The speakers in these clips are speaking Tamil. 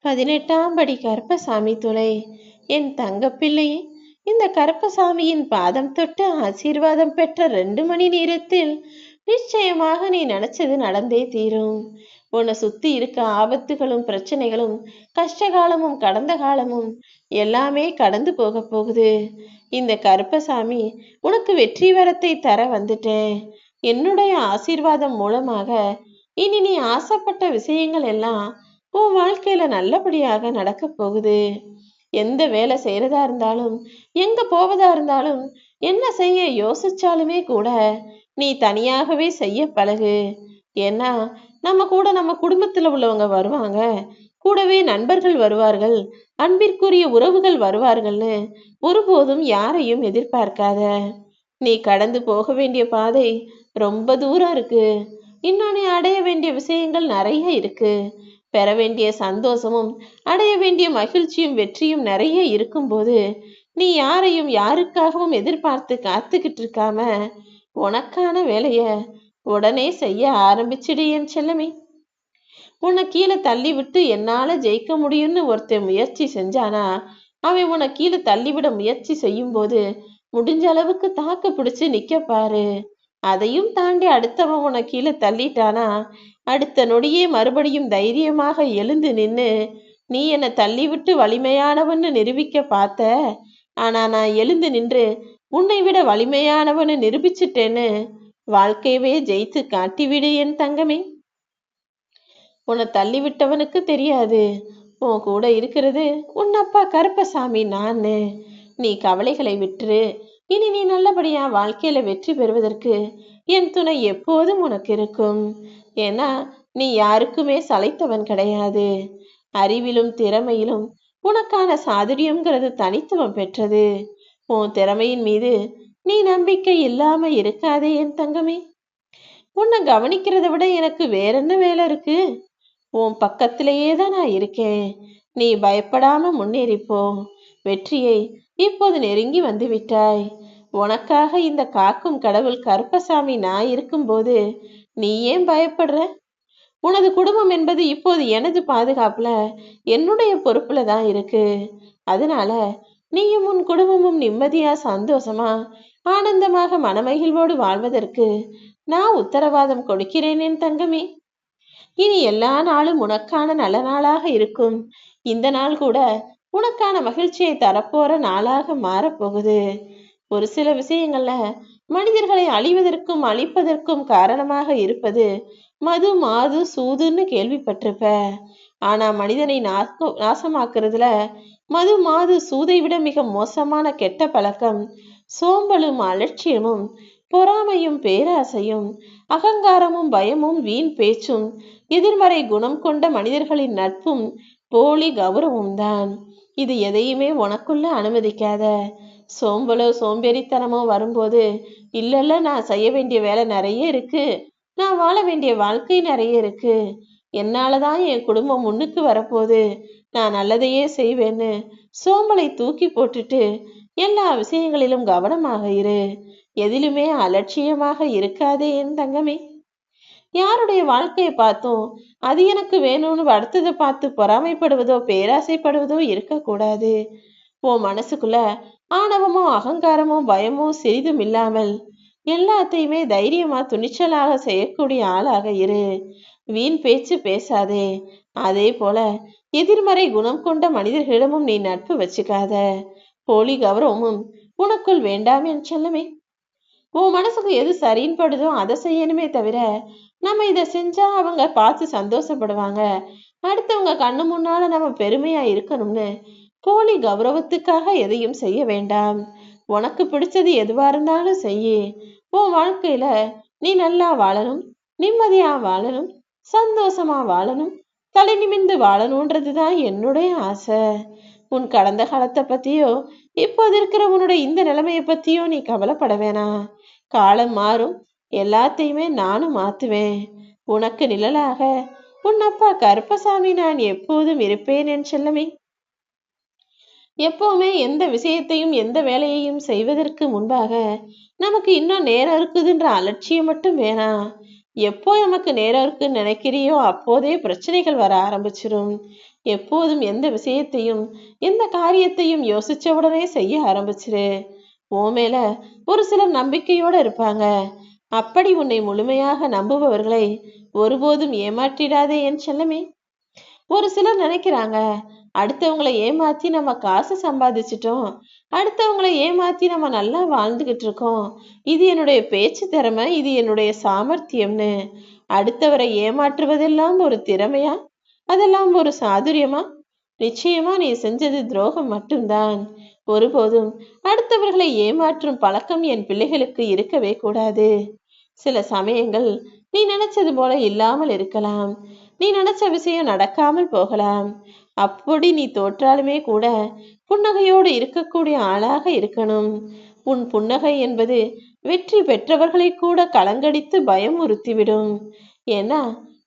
18ஆம் படி கருப்பசாமி துளை. என் தங்கப்பிள்ளையே, இந்த கருப்பசாமியின் பாதம் தொட்டு ஆசீர்வாதம் பெற்ற 2 மணி நேரத்தில் நிச்சயமாக நீ நினைச்சது நடந்தே தீரும். உன்னை சுத்தி இருக்க ஆபத்துகளும் பிரச்சனைகளும் கஷ்டகாலமும் கடந்த காலமும் எல்லாமே கடந்து போக போகுது. இந்த கருப்பசாமி உனக்கு வெற்றி வரத்தை தர வந்துட்டேன். என்னுடைய ஆசீர்வாதம் மூலமாக இனி நீ ஆசைப்பட்ட விஷயங்கள் எல்லாம் உன் வாழ்க்கையில நல்லபடியாக நடக்க போகுது. எந்த வேலை செய்யறதா இருந்தாலும், எங்க போவதா இருந்தாலும், என்ன செய்ய யோசிச்சாலுமே கூட நீ தனியாகவே செய்ய பழகு. ஏன்னா நம்ம குடும்பத்துல உள்ளவங்க வருவாங்க, கூடவே நண்பர்கள் வருவார்கள், அன்பிற்குரிய உறவுகள் வருவார்கள்னு ஒருபோதும் யாரையும் எதிர்பார்க்காத. நீ கடந்து போக வேண்டிய பாதை ரொம்ப தூரம் இருக்கு. இன்னும் நீ அடைய வேண்டிய விஷயங்கள் நிறைய இருக்கு. பெற வேண்டிய சந்தோஷமும் அடைய வேண்டிய மகிழ்ச்சியும் வெற்றியும் நிறைய இருக்கும்போது நீ யாரையும் யாருக்காகவும் எதிர்பார்த்து காத்துக்கிட்டு இருக்காம உனக்கான வேலைய உடனே செய்ய ஆரம்பிச்சிடு என் செல்லமே. உன்னை கீழே தள்ளி விட்டு என்னால ஜெயிக்க முடியும்னு ஒருத்தன் முயற்சி செஞ்சானா, அவன் உன்னை கீழே தள்ளிவிட முயற்சி செய்யும் போது முடிஞ்ச அளவுக்கு தாக்கு பிடிச்சு நிக்க பாரு. அதையும் தாண்டி அடுத்தவன் உன்னை கீழே தள்ளிட்டானா, அடுத்த நொடியே மறுபடியும் தைரியமாக எழுந்து நின்னு நீ என்னை தள்ளிவிட்டு வலிமையானவன்னு நிரூபிக்க பார்த்த. ஆனா நான் எழுந்து நின்று உன்னை விட வலிமையானவன்னு நிரூபிச்சிட்டேன்னு வாழ்க்கையவே ஜெயித்து காட்டிவிடு என் தங்கமே. உன்னை தள்ளிவிட்டவனுக்கு தெரியாது, உன் கூட இருக்கிறது உன் அப்பா கருப்பசாமி நான்னு. நீ கவலைகளை விட்டுரு. இனி நீ நல்லபடியா வாழ்க்கையில வெற்றி பெறுவதற்கு என் துணை எப்போதும் உனக்கு இருக்கும். ஏன்னா நீ யாருக்குமே சளைத்தவன் கிடையாது. அறிவிலும் திறமையிலும் உனக்கான சாதுரியம்ங்கிறது தனித்துவம் பெற்றது. உன் திறமையின் மீது நீ நம்பிக்கை இல்லாம இருக்காதே என் தங்கமே. உன்னை கவனிக்கிறத விட எனக்கு வேற என்ன வேலை இருக்கு? உன் பக்கத்திலேயே தான் நான் இருக்கேன். நீ பயப்படாம முன்னேறிப்போ. வெற்றியை இப்போது நெருங்கி வந்து விட்டாய். உனக்காக இந்த காக்கும் கடவுள் கருப்பசாமி நான் இருக்கும்போது நீ ஏன் பயப்படுற? உனது குடும்பம் என்பது இப்போது எனது பாதுகாப்புல, என்னுடைய பொறுப்புல தான் இருக்கு. அதனால நீயும் உன் குடும்பமும் நிம்மதியா சந்தோஷமா ஆனந்தமாக மனமகிழ்வோடு வாழ்வதற்கு நான் உத்தரவாதம் கொடுக்கிறேன் என் தங்கமே. இனி எல்லா நாளும் உனக்கான நல்ல நாளாக இருக்கும். இந்த நாள் கூட உனக்கான மகிழ்ச்சியை தரப்போற நாளாக மாறப்போகுது. ஒரு சில விஷயங்கள்ல மனிதர்களை அழிவதற்கும் அழிப்பதற்கும் காரணமாக இருப்பது மது மாது சூதுன்னு கேள்விப்பட்டிருப்ப. ஆனா மனிதனை நாசமாக்குறதுல மது மாது சூதை விட மிக மோசமான கெட்ட பழக்கம் சோம்பலும் அலட்சியமும் பொறாமையும் பேராசையும் அகங்காரமும் பயமும் வீண் பேச்சும் எதிர்மறை குணம் கொண்ட மனிதர்களின் நட்பும் போலி கௌரவம் தான். இது எதையுமே உனக்குள்ள அனுமதிக்காத. சோம்பலோ சோம்பேறித்தனமோ வரும்போது இல்ல நான் செய்ய வேண்டிய வேலை நிறைய இருக்கு, நான் வாழ வேண்டிய வாழ்க்கை நிறைய இருக்கு, என்னாலதான் என் குடும்பம் முன்னுக்கு வரப்போகுது, நான் நல்லதையே செய்வேன்னு சோம்பலை தூக்கி போட்டுட்டு எல்லா விஷயங்களிலும் கவனமாக இரு. எதிலுமே அலட்சியமாக இருக்காதே என் தங்கமே. யாருடைய வாழ்க்கையை பார்த்தோம் அது எனக்கு வேணும்னு அடுத்ததை பார்த்து பொறாமைப்படுவதோ பேராசைப்படுவதோ இருக்கக்கூடாது. உன் மனசுக்குள்ள ஆணவமோ அகங்காரமோ பயமோ சிறிதும் இல்லாமல் எல்லாத்தையுமே தைரியமா துணிச்சலாக செய்யக்கூடிய ஆளாக இரு. வீண் பேச்சு பேசாதே. அதே போல எதிர்மறை குணம் கொண்ட மனிதர்களிடமும் நீ நட்பு வச்சுக்காத. போலி கௌரவமும் உனக்குள் வேண்டாம் என் செல்லமே. உன் மனசுக்கு எது சரின்னு படுதோ அதை செய்யணுமே தவிர நம்ம இதை செஞ்சா அவங்க பார்த்து சந்தோஷப்படுவாங்க, அடுத்தவங்க கண்ணு முன்னால நம்ம பெருமையா இருக்கணும்னு போலி கௌரவத்துக்காக எதையும் செய்ய வேண்டாம். உனக்கு பிடிச்சது எதுவா இருந்தாலும் செய்யு. உன் வாழ்க்கையில நீ நல்லா வாழணும், நிம்மதியா வாழணும், சந்தோஷமா வாழணும், தலை நிமிர்ந்து வாழணும்ன்றதுதான் என்னுடைய ஆசை. உன் கடந்த காலத்தை பத்தியோ இப்போது இருக்கிற உன்னுடைய இந்த நிலைமையை பத்தியோ நீ கவலைப்பட வேணாம். காலம் மாறும், எல்லாத்தையுமே நானும் மாத்துவேன். உனக்கு நிழலாக உன் அப்பா கருப்பசாமி நான் எப்போதும் இருப்பேன் என் செல்லமே. எப்பவுமே எந்த விஷயத்தையும் எந்த வேலையையும் செய்வதற்கு முன்பாக நமக்கு இன்னும் நேரம் இருக்குதுன்ற அலட்சியம் மட்டும் வேணாம். எப்போ நமக்கு நேரம் இருக்குன்னு நினைக்கிறியோ அப்போதே பிரச்சனைகள் வர ஆரம்பிச்சிடும். எப்போதும் எந்த விஷயத்தையும் எந்த காரியத்தையும் யோசிச்ச உடனே செய்ய ஆரம்பிச்சிரு. உன் மேல ஒரு சிலர் நம்பிக்கையோட இருப்பாங்க. அப்படி உன்னை முழுமையாக நம்புபவர்களை ஒருபோதும் ஏமாற்றிடாதே என் செல்லமே. ஒரு சிலர் நினைக்கிறாங்க, அடுத்தவங்களை ஏமாத்தி நம்ம காசு சம்பாதிச்சிட்டோம், அடுத்தவங்களை ஏமாத்தி நம்ம நல்லா வாழ்ந்துகிட்டு இருக்கோம், இது என்னுடைய பேச்சு திறமை, இது என்னுடைய சாமர்த்தியம்னு. அடுத்தவரை ஏமாற்றுவதெல்லாம் ஒரு திறமையா? அதெல்லாம் ஒரு சாதுரியமா? நிச்சயமா நீ செஞ்சது துரோகம் மட்டும்தான். ஒருபோதும் அடுத்தவர்களை ஏமாற்றும் பழக்கம் என் பிள்ளைகளுக்கு இருக்கவே கூடாது. சில சமயங்கள் நீ நினைச்சது போல இல்லாமல் இருக்கலாம். நீ நினைச்ச விஷயம் நடக்காமல் போகலாம். அப்படி நீ தோற்றாலுமே கூட புன்னகையோடு இருக்கக்கூடிய ஆளாக இருக்கணும். உன் புன்னகை என்பது வெற்றி பெற்றவர்களை கூட கலங்கடித்து பயமுறுத்திவிடும். ஏன்னா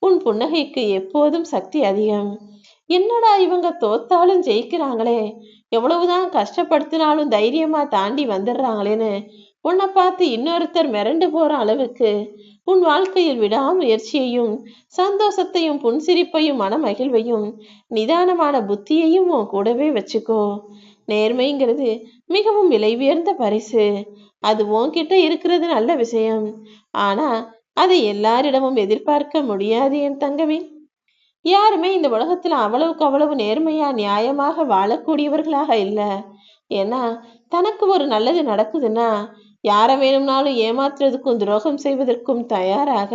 உன் புன்னகைக்கு எப்போதும் சக்தி அதிகம். என்னடா இவங்க தோத்தாலும் ஜெயிக்கிறாங்களே, எவ்வளவுதான் கஷ்டப்படுத்தினாலும் தைரியமா தாண்டி வந்துடுறாங்களேன்னு உன்னை பார்த்து இன்னொருத்தர் மிரண்டு போற அளவுக்கு உன் வாழ்க்கையில் விடாமுயற்சியையும் சந்தோஷத்தையும் புன்சிரிப்பையும் மனமகிழ்வையும் நிதானமான புத்தியையும் உன் கூடவே வச்சுக்கோ. நேர்மைங்கிறது மிகவும் விலை உயர்ந்த பரிசு. அது உன்கிட்ட இருக்கிறது நல்ல விஷயம். ஆனா அதை எல்லாரிடமும் எதிர்பார்க்க முடியாது என் தங்கமே. யாருமே இந்த உலகத்துல அவ்வளவுக்கு அவ்வளவு நேர்மையா நியாயமாக வாழக்கூடியவர்களாக இல்ல. ஏன்னா தனக்கு ஒரு நல்லது நடக்குதுன்னா யார வேணும்னாலும் ஏமாற்றுறதுக்கும் துரோகம் செய்வதற்கும் தயாராக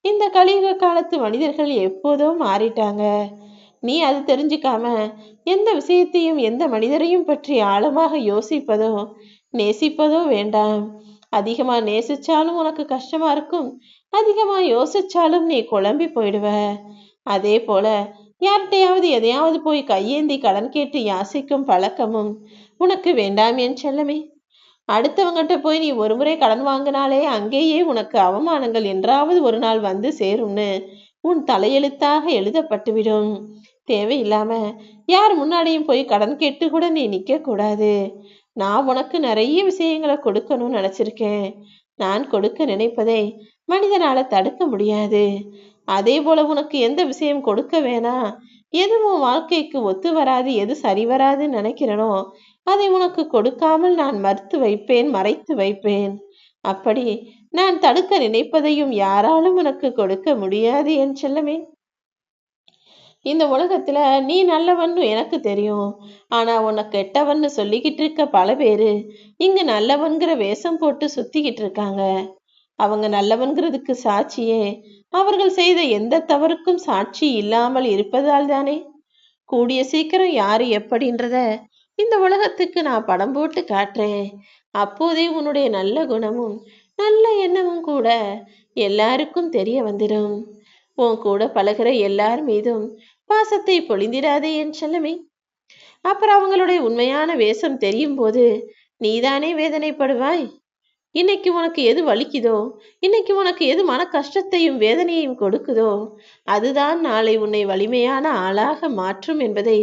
இந்த கலியுக காலத்து மனிதர்கள் எப்போதோ மாறிட்டாங்க. நீ அது தெரிஞ்சுக்காம எந்த விஷயத்தையும் எந்த மனிதரையும் பற்றி ஆழமாக யோசிப்பதோ நேசிப்பதோ வேண்டாம். அதிகமா நேசிச்சாலும் உனக்கு கஷ்டமா இருக்கும், அதிகமா யோசிச்சாலும் நீ குழம்பி போயிடுவ. அதே போல யார்கிட்டையாவது எதையாவது போய் கையேந்தி கடன் கேட்டு யாசிக்கும் பழக்கமும் உனக்கு வேண்டாம் என் செல்லமே. அடுத்தவங்கிட்ட போய் நீ ஒரு முறை கடன் வாங்கினாலே அங்கேயே உனக்கு அவமானங்கள் என்றாவது ஒரு நாள் வந்து சேரும்னு உன் தலையெழுத்தாக எழுதப்பட்டுவிடும். தேவையில்லாம யார் முன்னாடியும் போய் கடன் கேட்டு கூட நீ நிக்க கூடாது. நான் உனக்கு நிறைய விஷயங்களை கொடுக்கணும்னு நினைச்சிருக்கேன். நான் கொடுக்க நினைப்பதை மனிதனால தடுக்க முடியாது. அதே போல உனக்கு எந்த விஷயம் கொடுக்க வேணாம், எதுவும் வாழ்க்கைக்கு ஒத்து வராது, எது சரி வராதுன்னு நினைக்கிறனோ அதை உனக்கு கொடுக்காமல் நான் மறுத்து வைப்பேன், மறைத்து வைப்பேன். அப்படி நான் தடுக்க நினைப்பதையும் யாராலும் உனக்கு கொடுக்க முடியாது என் செல்லமே. இந்த உலகத்துல நீ நல்லவன்னு எனக்கு தெரியும். ஆனா உன்னை கெட்டவன்னு சொல்லிக்கிட்டு இருக்க பல பேரு இங்க நல்லவன்கிற வேஷம் போட்டு சுத்திக்கிட்டு இருக்காங்க. அவங்க நல்லவன்கிறதுக்கு சாட்சியே அவர்கள் செய்த எந்த தவறுக்கும் சாட்சி இல்லாமல் இருப்பதால் தானே. கூடிய சீக்கிரம் யாரு எப்படின்றத இந்த உலகத்துக்கு நான் படம் போட்டு காட்டுறேன். அப்போதே உன்னுடைய நல்ல குணமும் நல்ல எண்ணமும் கூட எல்லாருக்கும் தெரிய வந்துடும். உன் கூட பழகிற எல்லார் மீதும் பாசத்தை பொழிந்திடாதே என் செல்லமே. அப்புறம் அவங்களுடைய உண்மையான வேஷம் தெரியும் போது நீதானே வேதனைப்படுவாய். இன்னைக்கு உனக்கு எது வலிக்குதோ, இன்னைக்கு உனக்கு எது மன கஷ்டத்தையும் வேதனையையும் கொடுக்குதோ அதுதான் நாளை உன்னை வலிமையான ஆளாக மாற்றும் என்பதை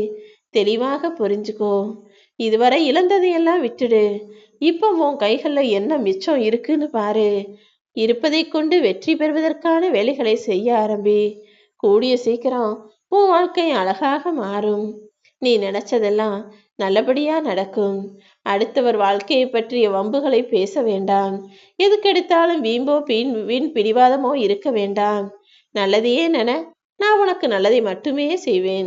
தெளிவாக புரிஞ்சுக்கோ. இதுவரை இழந்ததையெல்லாம் விட்டுடு. இப்போ உன் கைகள்ல என்ன மிச்சம் இருக்குன்னு பாரு. இருப்பதை கொண்டு வெற்றி பெறுவதற்கான வேலைகளை செய்ய ஆரம்பி. கூடிய சீக்கிரம் உன் வாழ்க்கை அழகாக மாறும். நீ நினைச்சதெல்லாம் நல்லபடியா நடக்கும். அடுத்தவர் வாழ்க்கையை பற்றிய வம்புகளை பேச வேண்டாம். எதுக்கெடுத்தாலும் வீம்போ வீண் பிடிவாதமோ இருக்க வேண்டாம். நல்லதையே நான் உனக்கு நல்லதை மட்டுமே செய்வேன்.